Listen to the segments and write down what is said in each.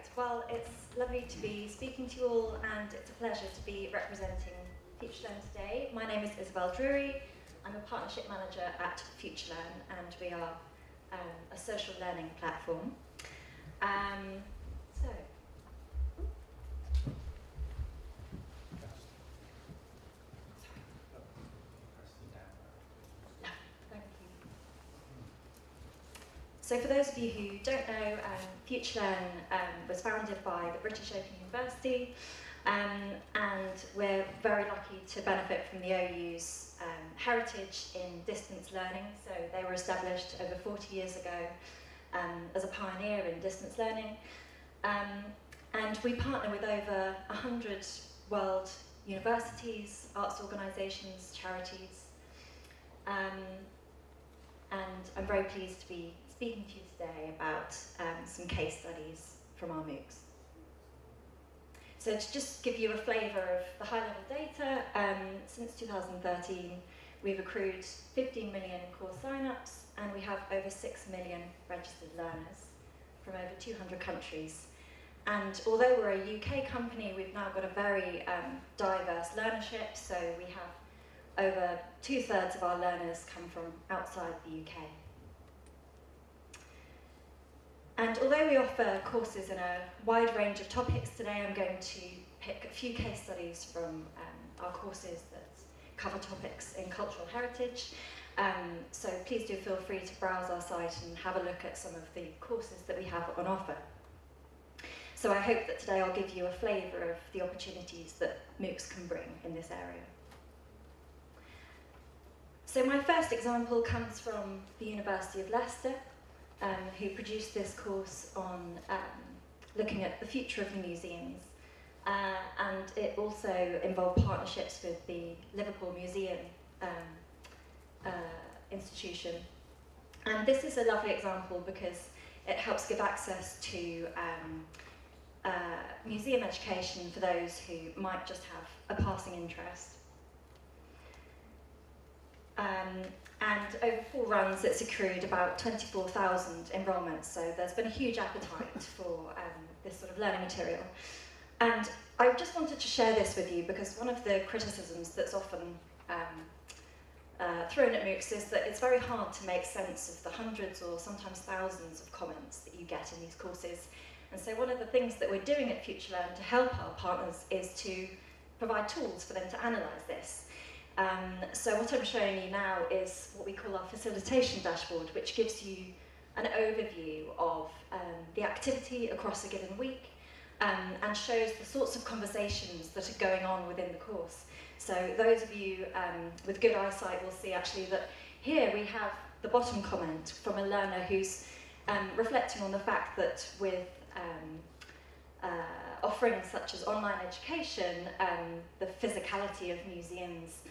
Great. Well, it's lovely to be speaking to you all, and it's a pleasure to be representing FutureLearn today. My name is Isabel Drury. I'm a partnership manager at FutureLearn, and we are a social learning platform. So for those of you who don't know, FutureLearn was founded by the British Open University, and we're very lucky to benefit from the OU's heritage in distance learning. So they were established over 40 years ago as a pioneer in distance learning. And we partner with over 100 world universities, arts organisations, charities. And I'm very pleased to be speaking to you today about some case studies from our MOOCs. So to just give you a flavour of the high-level data, since 2013 we've accrued 15 million course sign-ups, and we have over 6 million registered learners from over 200 countries. And although we're a UK company, we've now got a very diverse learnership, so we have over 2/3 of our learners come from outside the UK. And although we offer courses in a wide range of topics today, I'm going to pick a few case studies from our courses that cover topics in cultural heritage. So please do feel free to browse our site and have a look at some of the courses that we have on offer. So I hope that today I'll give you a flavour of the opportunities that MOOCs can bring in this area. So my first example comes from the University of Leicester, who produced this course on looking at the future of the museums. And it also involved partnerships with the Liverpool Museum institution. And this is a lovely example because it helps give access to museum education for those who might just have a passing interest. And over 4 runs, it's accrued about 24,000 enrolments, so there's been a huge appetite for this sort of learning material. And I just wanted to share this with you because one of the criticisms that's often thrown at MOOCs is that it's very hard to make sense of the hundreds or sometimes thousands of comments that you get in these courses. And so one of the things that we're doing at FutureLearn to help our partners is to provide tools for them to analyse this. So what I'm showing you now is what we call our facilitation dashboard, which gives you an overview of the activity across a given week and shows the sorts of conversations that are going on within the course. So those of you with good eyesight will see actually that here we have the bottom comment from a learner who's reflecting on the fact that with offerings such as online education, the physicality of museums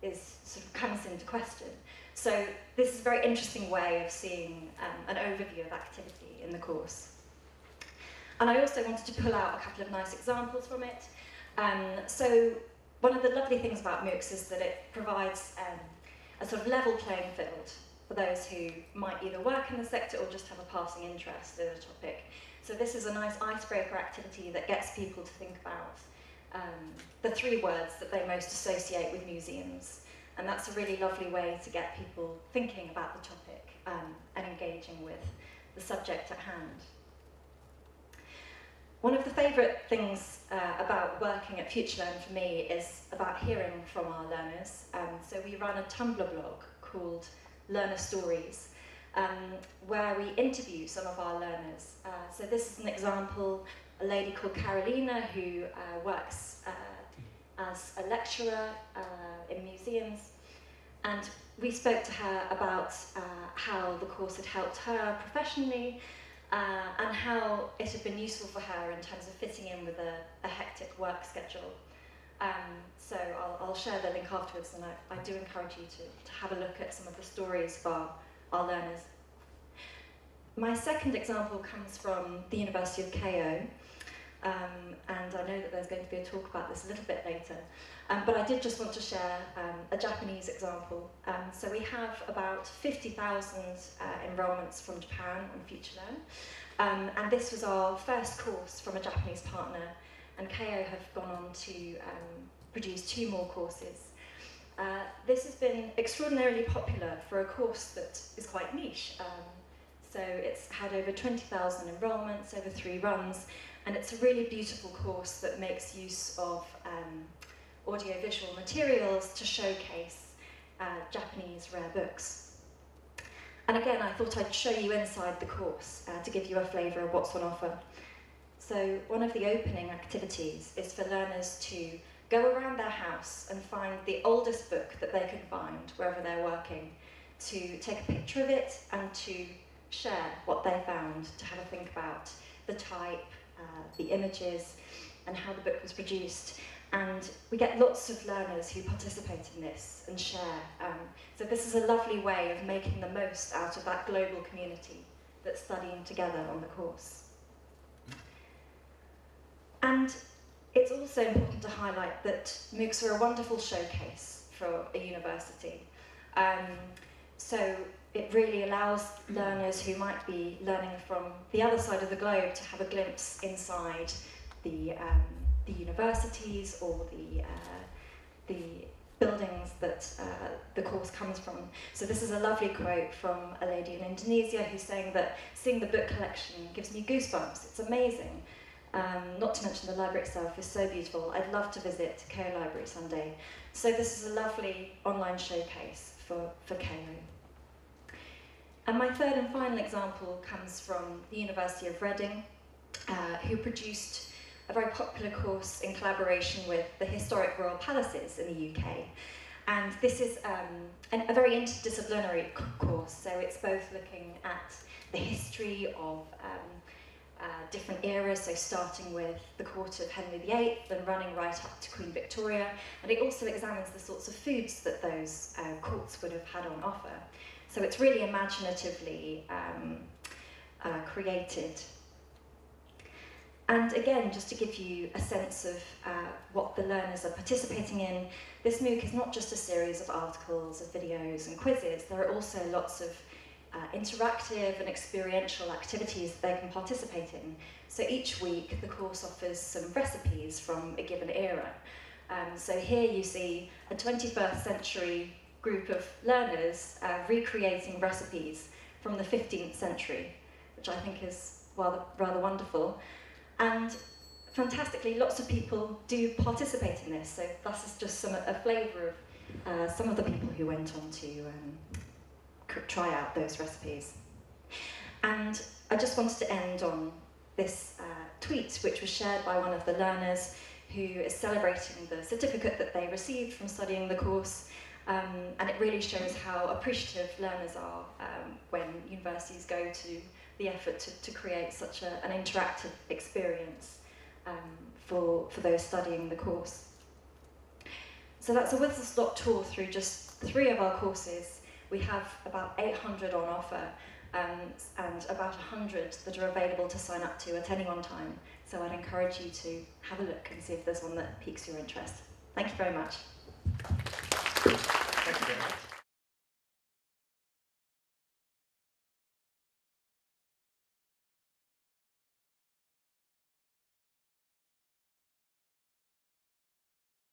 sort of comes into question. So this is a very interesting way of seeing an overview of activity in the course. And I also wanted to pull out a couple of nice examples from it. So one of the lovely things about MOOCs is that it provides a sort of level playing field for those who might either work in the sector or just have a passing interest in a topic. So this is a nice icebreaker activity that gets people to think about the 3 words that they most associate with museums. And that's a really lovely way to get people thinking about the topic and engaging with the subject at hand. One of the favourite things about working at FutureLearn for me is about hearing from our learners. So we run a Tumblr blog called Learner Stories, where we interview some of our learners. So this is an example, a lady called Carolina who works as a lecturer in museums, and we spoke to her about how the course had helped her professionally and how it had been useful for her in terms of fitting in with a hectic work schedule. So I'll share the link afterwards, and I do encourage you to have a look at some of the stories of our learners. My second example comes from the University of KO, and I know that there's going to be a talk about this a little bit later. But I did just want to share a Japanese example. So we have about 50,000 enrolments from Japan on FutureLearn. And this was our first course from a Japanese partner. And KO have gone on to produce 2 more courses. This has been extraordinarily popular for a course that is quite niche. So it's had over 20,000 enrolments over 3 runs. And it's a really beautiful course that makes use of audiovisual materials to showcase Japanese rare books. And again, I thought I'd show you inside the course to give you a flavour of what's on offer. So one of the opening activities is for learners to go around their house and find the oldest book that they can find wherever they're working, to take a picture of it and to share what they found, to have a think about the type, the images, and how the book was produced. And we get lots of learners who participate in this and share. So this is a lovely way of making the most out of that global community that's studying together on the course. And it's also important to highlight that MOOCs are a wonderful showcase for a university. So it really allows learners who might be learning from the other side of the globe to have a glimpse inside the universities or the buildings that the course comes from. So this is a lovely quote from a lady in Indonesia who's saying that seeing the book collection gives me goosebumps. It's amazing. Not to mention the library itself is so beautiful. I'd love to visit KO Library someday. So this is a lovely online showcase for KO. And my third and final example comes from the University of Reading, who produced a very popular course in collaboration with the Historic Royal Palaces in the UK. And this is a very interdisciplinary course, so it's both looking at the history of different eras, so starting with the court of Henry VIII and running right up to Queen Victoria, and it also examines the sorts of foods that those courts would have had on offer. So it's really imaginatively created. And again, just to give you a sense of what the learners are participating in, this MOOC is not just a series of articles, of videos and quizzes. There are also lots of interactive and experiential activities that they can participate in. So each week the course offers some recipes from a given era. So here you see a 21st century group of learners recreating recipes from the 15th century, which I think is rather wonderful. And fantastically, lots of people do participate in this. So this is just a flavour of some of the people who went on to try out those recipes. And I just wanted to end on this tweet, which was shared by one of the learners who is celebrating the certificate that they received from studying the course. And it really shows how appreciative learners are when universities go to the effort to create such an interactive experience for those studying the course. So that's a whistle-stop tour through just 3 of our courses. We have about 800 on offer and about 100 that are available to sign up to at any one time. So I'd encourage you to have a look and see if there's one that piques your interest. Thank you very much. Thank you very much.